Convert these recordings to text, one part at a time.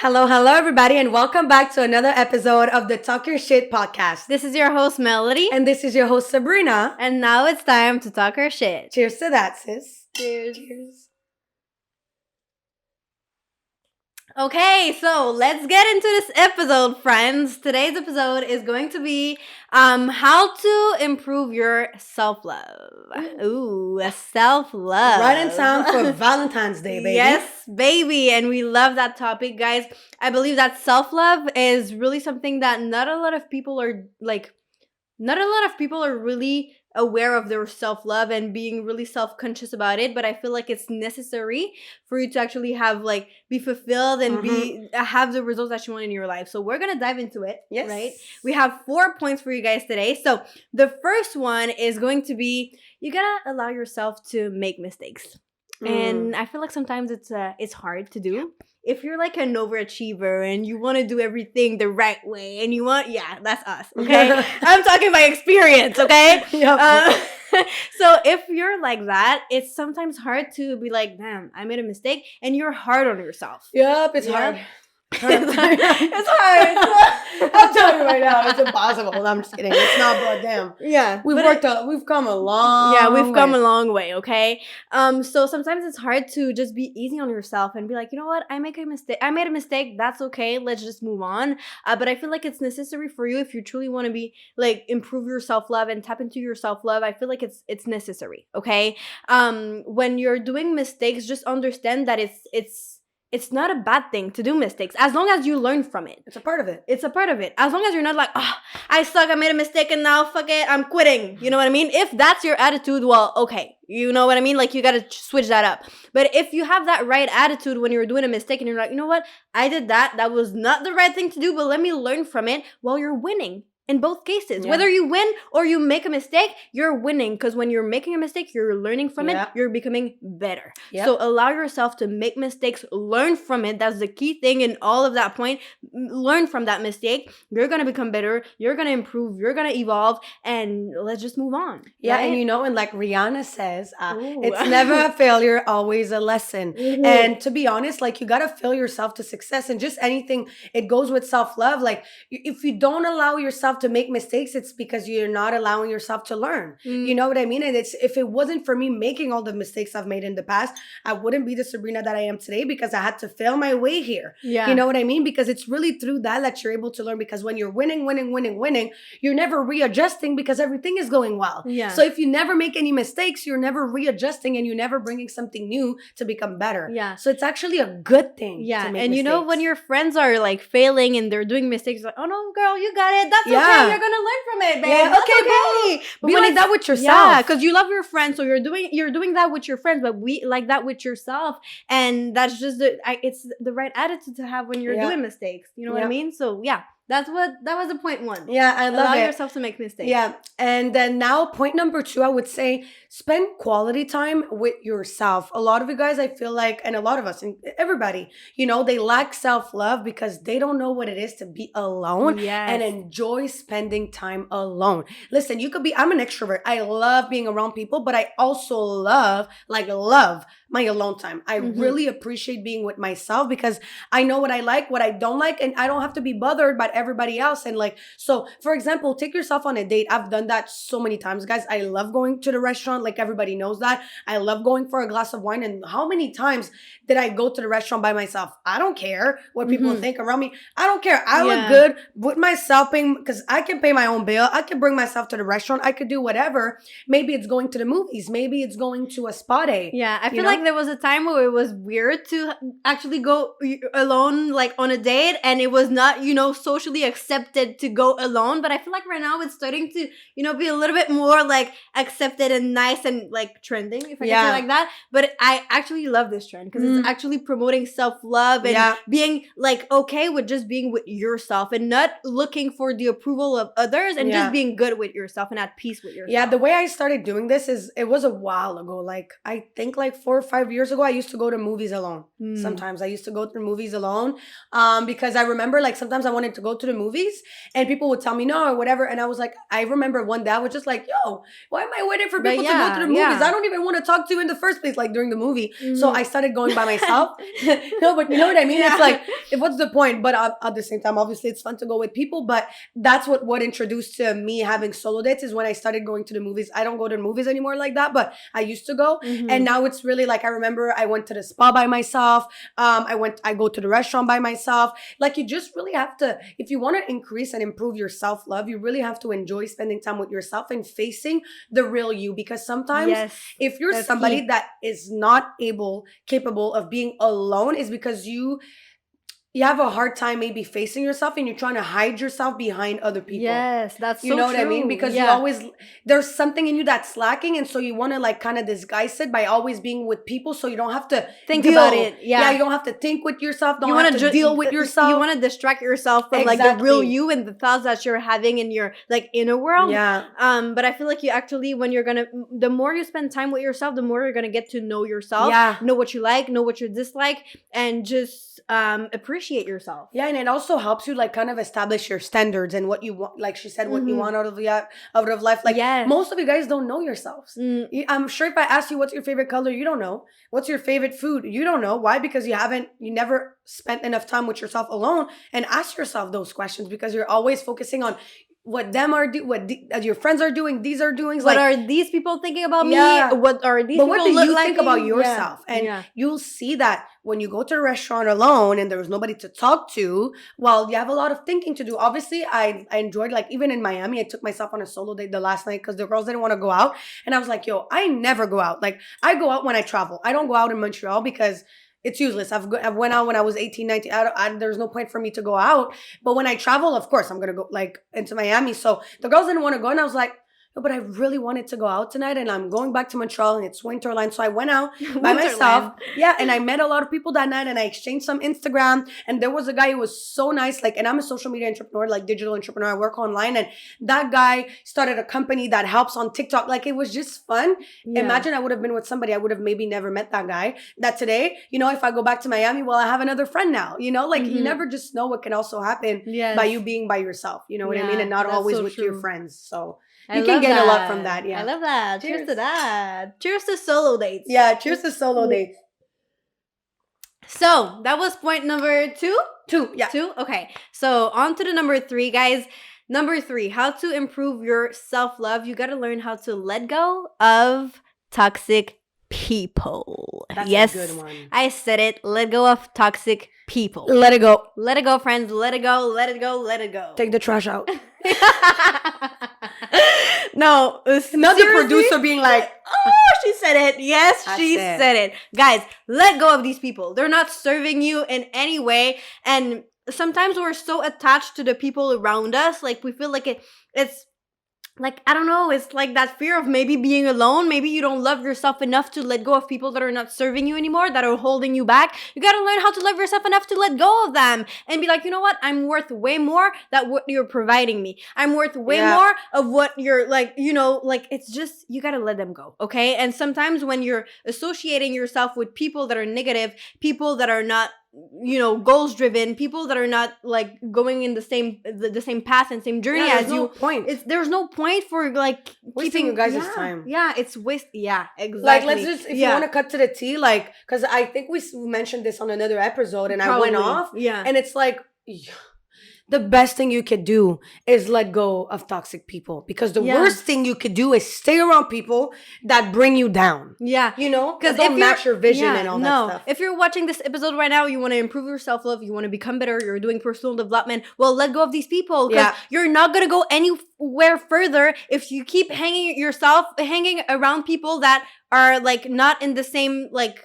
Hello, hello, everybody, and welcome back to another episode of the Talk Your Shit podcast. This is your host, Melody. And this is your host, Sabrina. And now it's time to talk our shit. Cheers to that, sis. Cheers. Okay, so let's get into this episode, friends. Today's episode is going to be how to improve your self-love. Ooh, self-love. Right in time for Valentine's Day, baby. Yes, baby. And we love that topic, guys. I believe that self-love is really something that not a lot of people are really aware of their self-love and being really self-conscious about it, but I feel like it's necessary for you to actually have be fulfilled and have the results that you want in your life. So we're gonna dive into it. Yes. Right? We have 4 points for you guys today. So the first one is going to be, you gotta allow yourself to make mistakes. And I feel like sometimes it's hard to do. If you're like an overachiever and you want to do everything the right way and that's us, okay? I'm talking by experience, okay? Yep. So if you're like that, it's sometimes hard to be like, damn, I made a mistake, and you're hard on yourself. Yep, it's hard. It's hard. I'm telling you right now, it's impossible. No, I'm just kidding. It's not, but damn. Yeah. We've come a long Yeah, we've come way. a long way, okay? So sometimes it's hard to just be easy on yourself and be like, you know what? I made a mistake. That's okay. Let's just move on. But I feel like it's necessary for you if you truly want to be improve your self-love and tap into your self-love. I feel like it's necessary, okay? When you're doing mistakes, just understand that it's not a bad thing to do mistakes as long as you learn from it. It's a part of it. It's a part of it. As long as you're not like, oh, I suck, I made a mistake, and now fuck it, I'm quitting. You know what I mean? If that's your attitude, well, okay. You know what I mean? You gotta switch that up. But if you have that right attitude when you're doing a mistake and you're like, you know what? I did that. That was not the right thing to do, but let me learn from it. Well, you're winning. In both cases, whether you win or you make a mistake, you're winning, because when you're making a mistake, you're learning from it, you're becoming better. So allow yourself to make mistakes, learn from it. That's the key thing in all of that point. Learn from that mistake. You're going to become better. You're going to improve. You're going to evolve, and let's just move on. Yeah, right? and like Rihanna says, it's never a failure, always a lesson. And to be honest, you got to fail yourself to success, and just anything, it goes with self-love. If you don't allow yourself to make mistakes, it's because you're not allowing yourself to learn. You know what I mean? And if it wasn't for me making all the mistakes I've made in the past, I wouldn't be the Sabrina that I am today, because I had to fail my way here. Yeah. You know what I mean? Because it's really through that you're able to learn, because when you're winning, you're never readjusting because everything is going well. Yeah. So if you never make any mistakes, you're never readjusting and you're never bringing something new to become better. Yeah. So it's actually a good thing. Yeah. To make And mistakes. when your friends are failing and they're doing mistakes, like, oh no, girl, you got it. That's okay. You're gonna learn from it, babe. Yeah, That's okay. But Be when like it's- that with yourself. Yeah, because you love your friends, so you're doing that with your friends, but we like that with yourself, and that's just it's the right attitude to have when you're doing mistakes. You know what I mean? So yeah, that was the point 1. Yeah, I love Allow it. yourself to make mistakes. Yeah. And then now point number 2, I would say spend quality time with yourself. A lot of you guys, I feel like, and a lot of us, and everybody, they lack self-love because they don't know what it is to be alone and enjoy spending time alone. Listen, I'm an extrovert. I love being around people, but I also love my alone time. I really appreciate being with myself because I know what I like, what I don't like, and I don't have to be bothered by everybody else. And so for example, take yourself on a date. I've done that so many times, guys. I love going to the restaurant. Everybody knows that. I love going for a glass of wine. And how many times did I go to the restaurant by myself? I don't care what people think around me. I don't care. I look good with myself, because I can pay my own bill. I can bring myself to the restaurant. I could do whatever. Maybe it's going to the movies. Maybe it's going to a spa day. Yeah, I feel like there was a time where it was weird to actually go alone, on a date, and it was not, socially accepted to go alone. But I feel like right now it's starting to, be a little bit more accepted and nice and trending, if I can say it like that. But I actually love this trend because it's actually promoting self-love and being okay with just being with yourself and not looking for the approval of others, and just being good with yourself and at peace with yourself. Yeah, the way I started doing this it was a while ago. I think 4 or 5 years ago, I used to go to movies alone. Mm. Sometimes I used to go through movies alone, because I remember like sometimes I wanted to go to the movies and people would tell me no or whatever, and I was like, I remember one day I was just like, yo, why am I waiting for But people to go to the movies? yeah. I don't even want to talk to you in the first place, like during the movie. So Mhm. I started going by myself. No, but you know what I mean? Yeah. It's like, what's the point? But at the same time, obviously it's fun to go with people, but that's what introduced to me having solo dates is when I started going to the movies. I don't go to the movies anymore like that, but I used to go. Mhm. And now it's really like, I remember I went to the spa by myself. I go to the restaurant by myself. Like, you just really have to, if you want to increase and improve your self-love, you really have to enjoy spending time with yourself and facing the real you. Because sometimes Yes. if you're That's somebody key. that is not capable of being alone, is because you have a hard time maybe facing yourself and you're trying to hide yourself behind other people. Yes, that's You so know what I mean? true. Because yeah. you always, there's something in you that's lacking, and so you want to like kind of disguise it by always being with people, so you don't have to Think deal. about it. Yeah. You don't have to think with yourself. Don't you have want to deal with yourself. You want to distract yourself from like the real Exactly. you and the thoughts that you're having in your like inner world. Yeah. But I feel like you actually, when you're gonna, the more you spend time with yourself, the more you're gonna get to know yourself. Yeah. Know what you like, know what you dislike, and just appreciate yourself. Yeah, and it also helps you like kind of establish your standards and what you want. Like she said, what you Mhm. want out of life. Like Yes. most of you guys don't know yourselves. Mm. I'm sure if I ask you what's your favorite color, you don't know. What's your favorite food? You don't know. Why? Because you never spent enough time with yourself alone and ask yourself those questions, because you're always focusing on what your friends are doing, these are doing. It's What like, are these people thinking about Yeah. me? What are these but people what do look you like think about me? yourself? Yeah. And Yeah. you'll see that when you go to a restaurant alone and there's nobody to talk to, well, you have a lot of thinking to do. Obviously, I enjoyed, like, even in Miami, I took myself on a solo date the last night because the girls didn't want to go out. And I was like, yo, I never go out. Like, I go out when I travel. I don't go out in Montreal because it's useless. I've went out when I was 18, 19. There's no point for me to go out. But when I travel, of course, I'm going to go like into Miami. So the girls didn't want to go. And I was like, no, but I really wanted to go out tonight. And I'm going back to Montreal and it's Winterland. So I went out by myself. Yeah. And I met a lot of people that night and I exchanged some Instagram. And there was a guy who was so nice. Like, and I'm a social media entrepreneur, like digital entrepreneur. I work online. And that guy started a company that helps on TikTok. Like, it was just fun. Yeah. Imagine I would have been with somebody, I would have maybe never met that guy. That today, you know, if I go back to Miami, well, I have another friend now. You know, like you Mhm. never just know what can also happen Yes. by you being by yourself. You know what I mean? Yeah, And not that's always so with your true. friends. So I you can love gain a lot from that. Yeah. I love that. Cheers Cheers. to that. Cheers to solo dates. Yeah. Cheers to solo dates. So that was point number 2. 2. Yeah. 2? Okay. So on to the number 3, guys. Number 3, how to improve your self-love. You got to learn how to let go of toxic people. That's yes, a good one. I said it. Let go of toxic people. Let it go. Let it go, friends. Let it go. Let it go. Let it go. Take the trash out. No, Not the seriously? producer being like, Oh, she said it. Yes, That's she it. said it. Guys, let go of these people. They're not serving you in any way. And sometimes we're so attached to the people around us. Like, we feel like it's like, I don't know, it's like that fear of maybe being alone. Maybe you don't love yourself enough to let go of people that are not serving you anymore, that are holding you back. You got to learn how to love yourself enough to let go of them and be like, you know what? I'm worth way more than what you're providing me. I'm worth way Yeah. more of what you're like, you know, like it's just, you got to let them go. Okay. And sometimes when you're associating yourself with people that are negative, people that are not, you know, goals driven, people that are not like going in the same path and same journey yeah, as there's you, no point. there's no point for like Wasting keeping you guys' yeah, time. Yeah, it's waste. Yeah, exactly. Like, let's just, if yeah. you want to cut to the T, like, because I think we mentioned this on another episode and I went Probably. off. Yeah. And it's like, the best thing you could do is let go of toxic people, because the Yeah. worst thing you could do is stay around people that bring you down. Yeah. You know, Because don't match your vision and all that stuff. If you're watching this episode right now, you want to improve your self-love, you want to become better, you're doing personal development, well, let go of these people, because Yeah. you're not going to go anywhere further if you keep hanging around people that are like not in the same like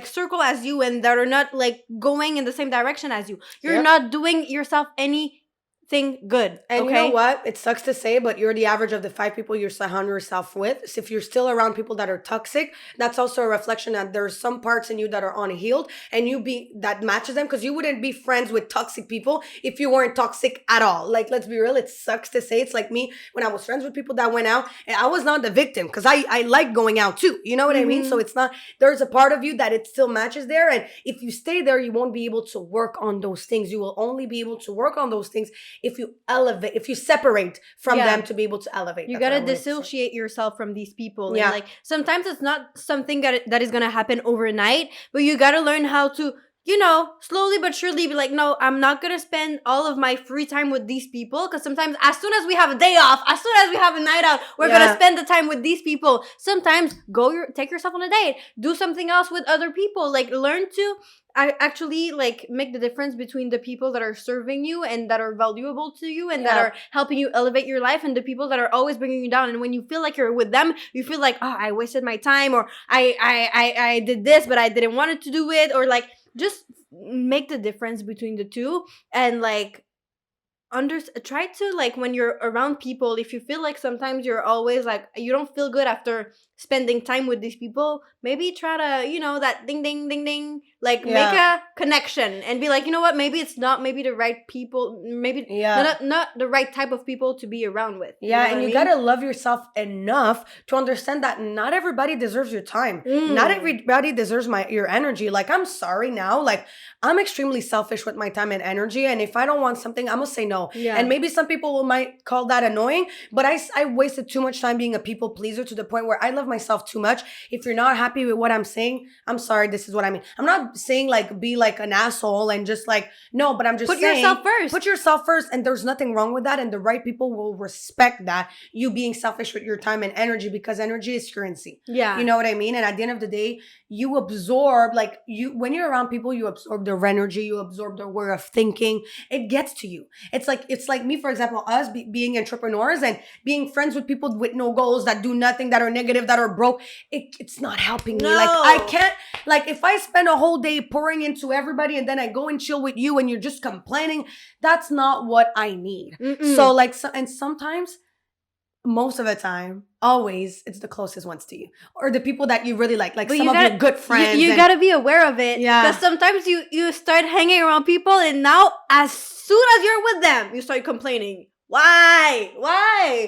circle as you and that are not like going in the same direction as you. You're Yep. not doing yourself any everything good. And okay? you know what? It sucks to say, but you're the average of the 5 people you surround yourself with. So if you're still around people that are toxic, that's also a reflection that there's some parts in you that are unhealed, and you be that matches them, because you wouldn't be friends with toxic people if you weren't toxic at all. Like, let's be real. It sucks to say. It's like me when I was friends with people that went out, and I was not the victim because I like going out too. You know what I mean? So it's not. There's a part of you that it still matches there, and if you stay there, you won't be able to work on those things. You will only be able to work on those things if you elevate, if you separate from Yeah. them to be able to elevate. You That's what gotta I wanted to say. dissociate yourself from these people. Yeah. And like sometimes it's not something that is gonna happen overnight, but you gotta learn how to, you know, slowly but surely be like, no, I'm not gonna spend all of my free time with these people. Because sometimes as soon as we have a day off, as soon as we have a night out, we're Yeah. gonna spend the time with these people. Sometimes take yourself on a date, do something else with other people. Like learn to actually like make the difference between the people that are serving you and that are valuable to you and that Yeah. are helping you elevate your life, and the people that are always bringing you down. And when you feel like you're with them, you feel like, oh, I wasted my time, or I did this but I didn't want it to do it, or like just make the difference between the two. And like try to, like, when you're around people, if you feel like sometimes you're always like you don't feel good after spending time with these people, maybe try to, you know, that ding ding ding ding, like make Yeah. a connection and be like, you know what, maybe it's not maybe the right people, maybe Yeah. not the right type of people to be around with. Yeah, know and what you I mean? gotta love yourself enough to understand that not everybody deserves your time. Not Mm. everybody deserves your energy. Like, I'm sorry now. Like, I'm extremely selfish with my time and energy. And if I don't want something, I'm gonna say no. Yeah. And maybe some people might call that annoying, but I wasted too much time being a people pleaser to the point where I love myself too much. If you're not happy with what I'm saying, I'm sorry, this is what I mean. I'm not saying like be like an asshole and just like, no, but I'm just Put saying yourself first. put yourself first, and there's nothing wrong with that, and the right people will respect that, you being selfish with your time and energy, because energy is currency. Yeah. You know what I mean? And at the end of the day, you absorb, like, when you're around people, you absorb their energy, you absorb their way of thinking. It gets to you. It's like me, for example, us being entrepreneurs and being friends with people with no goals, that do nothing, that are negative, that are broke. It's not helping me. Like, I No. can't, like, if I spend a whole day pouring into everybody and then I go and chill with you and you're just complaining, that's not what I need. Mm-mm. So like, and sometimes, most of the time, always, it's the closest ones to you, or the people that you really like But some you of gotta- your good friends. You and- gotta be aware of it. Yeah. Because sometimes you start hanging around people, and now as soon as you're with them, you start complaining. Why?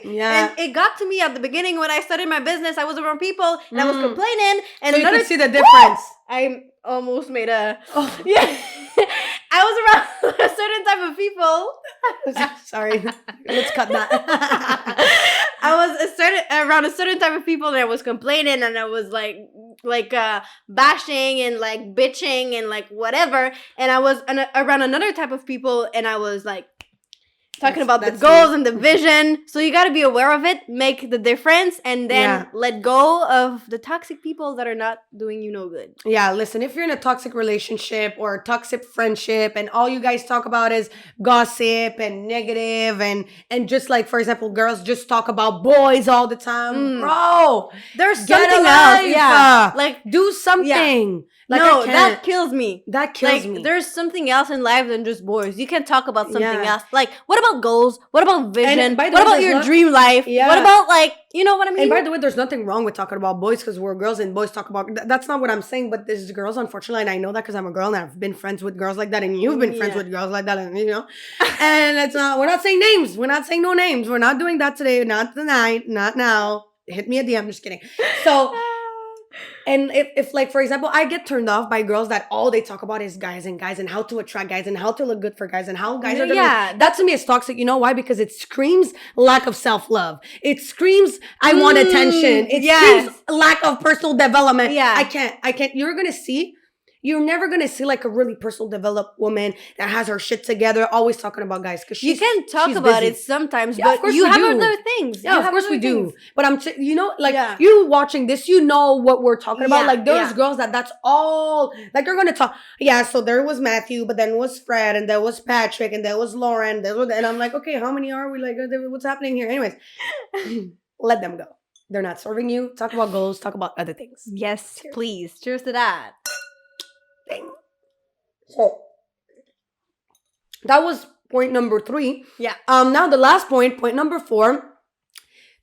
Yeah. And it got to me at the beginning when I started my business. I was around people and I was complaining. And so you another can see the difference. I almost made a Oh, yeah. I was around a certain type of people. sorry. Let's cut that. I was around a certain type of people, and I was complaining, and I was like bashing and like bitching and like whatever. And I was around another type of people, and I was like talking about the That's goals me. and the vision. So you got to be aware of it, make the difference, and then Yeah. let go of the toxic people that are not doing you no good. Yeah, listen, if you're in a toxic relationship or a toxic friendship and all you guys talk about is gossip and negative and just like, for example, girls just talk about boys all the time, bro, There's get something a else. life. Yeah. Like, do something. Like, no, I that can't. kills me. That kills Like, me. there's something else in life than just boys. You can talk about something Yeah. else. Like, what about goals? What about vision? by the What way, about there's your not- dream life? Yeah. What about, like, you know what I mean? And by the way, there's nothing wrong with talking about boys because we're girls and boys talk about. That's not what I'm saying. But there's girls, unfortunately, and I know that because I'm a girl and I've been friends with girls like that, and you've been friends Yeah. with girls like that, and you know. And it's not. We're not saying names. We're not saying no names. We're not doing that today. Not tonight. Not now. Hit me a DM. Just kidding. So. And if like, for example, I get turned off by girls that all they talk about is guys and how to attract guys and how to look good for guys and how guys are gonna Yeah. that to me is toxic. You know why? Because it screams lack of self-love. It screams I want attention. It yes. screams lack of personal development. Yeah. I can't. You're never gonna see like a really personal developed woman that has her shit together, always talking about guys. Because you can talk she's about busy. it sometimes, Yeah, of but course you we have do. other things. Yeah, You of have course we other do. things. But you know, like Yeah. you watching this, you know what we're talking about. Yeah, Like there's yeah. girls that's all like they're gonna talk. Yeah, so there was Matthew, but then was Fred, and there was Patrick, and there was Lauren. And I'm like, okay, how many are we? Like, what's happening here? Anyways, let them go. They're not serving you. Talk about goals. Talk about other things. Yes, please. Cheers to that. Thing. So that was point number 3. Yeah. Now the last point number 4,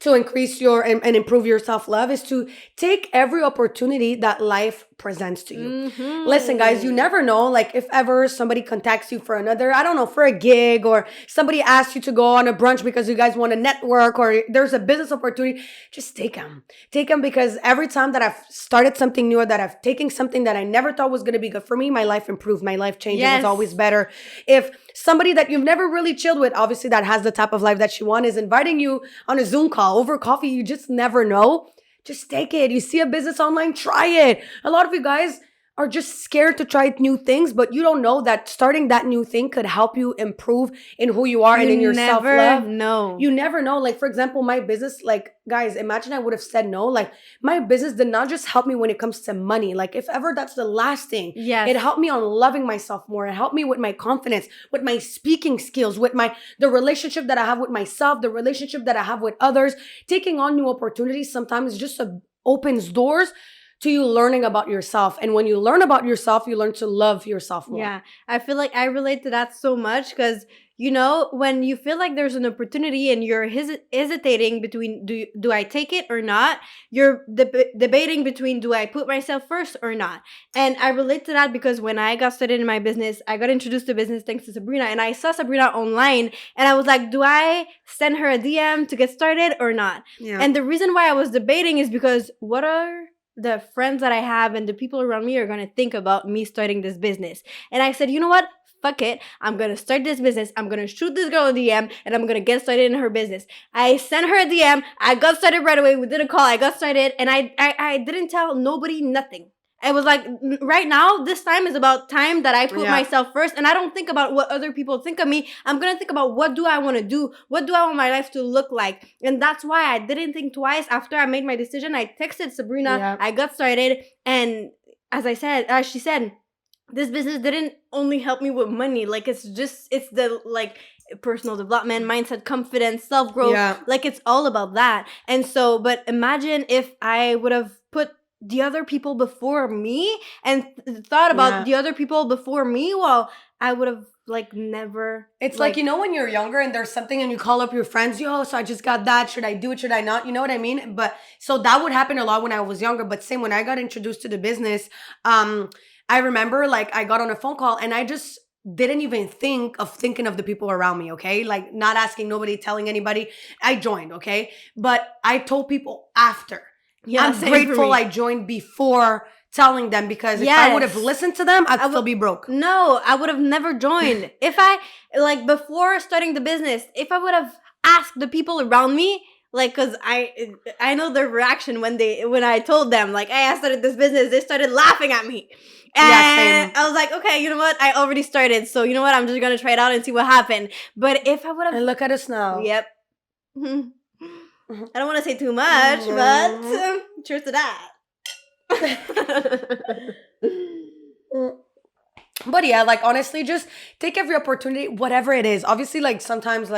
to increase your and improve your self-love, is to take every opportunity that life presents to you. Mhm. Listen, guys, you never know, like, if ever somebody contacts you for another, I don't know, for a gig, or somebody asks you to go on a brunch because you guys want to network, or there's a business opportunity, just take them. Take them, because every time that I've started something new, or that I've taken something that I never thought was going to be good for me, my life improved, my life changed. It was Yes. always better. If somebody that you've never really chilled with, obviously that has the type of life that you want, is inviting you on a Zoom call over coffee, you just never know. Just take it. You see a business online, try it. A lot of you guys are just scared to try new things, but you don't know that starting that new thing could help you improve in who you are and in your self-love. No. You never know. Like, for example, my business, like, guys, imagine I would have said no. Like, my business did not just help me when it comes to money. Like, if ever that's the last thing, Yes. it helped me on loving myself more. It helped me with my confidence, with my speaking skills, with the relationship that I have with myself, the relationship that I have with others. Taking on new opportunities sometimes just opens doors to you learning about yourself. And when you learn about yourself, you learn to love yourself more. Yeah, I feel like I relate to that so much because, when you feel like there's an opportunity and you're hesitating between do I take it or not, you're debating between do I put myself first or not. And I relate to that because when I got started in my business, I got introduced to business thanks to Sabrina, and I saw Sabrina online, and I was like, do I send her a DM to get started or not? Yeah. And the reason why I was debating is because what are the friends that I have and the people around me are going to think about me starting this business? And I said, you know what? Fuck it. I'm going to start this business. I'm going to shoot this girl a DM and I'm going to get started in her business. I sent her a DM. I got started right away. We did a call. I got started and I didn't tell nobody nothing. I was like, right now, this time is about time that I put myself first, and I don't think about what other people think of me. I'm going to think about what do I want to do? What do I want my life to look like? And that's why I didn't think twice. After I made my decision, I texted Sabrina. Yeah. I got started. And as she said, this business didn't only help me with money. Like, it's the, like, personal development, mindset, confidence, self-growth. Yeah. Like, it's all about that. And so, but imagine if I would have put the other people before me and thought about the other people before me, well, I would have never. It's like when you're younger and there's something and you call up your friends, yo, so I just got that. Should I do it? Should I not? You know what I mean? But so that would happen a lot when I was younger. But same when I got introduced to the business, I remember I got on a phone call and I just didn't even think of the people around me, okay? Like, not asking nobody, telling anybody. I joined, okay? But I told people after. Yeah, I'm grateful I joined before telling them, because if I would have listened to them, I'd still be broke. No, I would have never joined. If I, before starting the business, if I would have asked the people around me, because I know their reaction when I told them, hey, I started this business, they started laughing at me. And I was like, okay, you know what? I already started. So, you know what? I'm just going to try it out and see what happened. But if I would have... And look at us now. Yep. I don't want to say too much, but cheers to that. But yeah, honestly, just take every opportunity, whatever it is. Obviously, sometimes,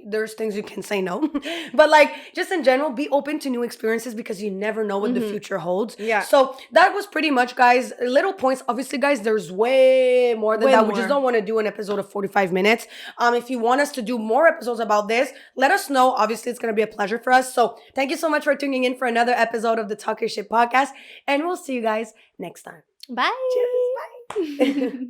there's things you can say no. But, just in general, be open to new experiences, because you never know what the future holds. Yeah. So that was pretty much, guys, little points. Obviously, guys, there's way more than that. We just don't want to do an episode of 45 minutes. If you want us to do more episodes about this, let us know. Obviously, it's going to be a pleasure for us. So thank you so much for tuning in for another episode of the Talk Your Shit podcast. And we'll see you guys next time. Bye. Cheers. Bye.